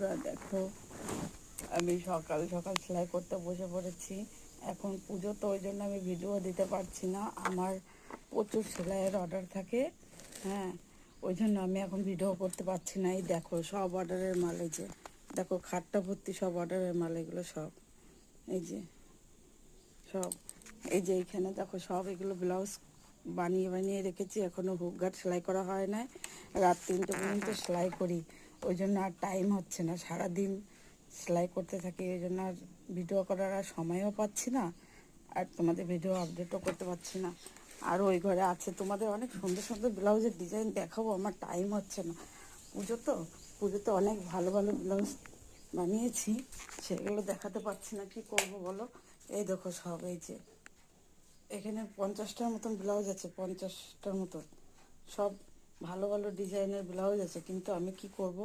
বন্ধুরা দেখো, আমি সকাল সকাল সেলাই করতে বসে পড়েছি। এখন পুজো তো, ওই জন্য আমি ভিডিও দিতে পারছি না। আমার প্রচুর সেলাইয়ের অর্ডার থাকে। হ্যাঁ, ওই জন্য আমি এখন ভিডিও করতে পারছি না। এই দেখো সব অর্ডারের মাল, এই যে দেখো খাটটা ভর্তি সব অর্ডারের মাল, এগুলো সব এই যে সব এই যে এইখানে দেখো সব এগুলো ব্লাউজ বানিয়ে বানিয়ে রেখেছি। এখনও হুক গার্ড সেলাই করা হয় না। রাত 3টে পর্যন্ত সেলাই করি, ওই জন্য আর টাইম হচ্ছে না। সারাদিন সেলাই করতে থাকি, ওই জন্য আর ভিডিও করার আর সময়ও পাচ্ছি না, আর তোমাদের ভিডিও আপডেটও করতে পারছি না। আর ওই ঘরে আছে তোমাদের অনেক সুন্দর সুন্দর ব্লাউজের ডিজাইন দেখাবো, আমার টাইম হচ্ছে না। পুজোতে অনেক ভালো ভালো ব্লাউজ বানিয়েছি, সেগুলো দেখাতে পারছি না। কি করব বলো? এই দেখো সব, এই যে এখানে 50টার মতন ব্লাউজ আছে, 50টার মতন সব ভালো ভালো ডিজাইনের ব্লাউজ আছে। কিন্তু আমি কি করব,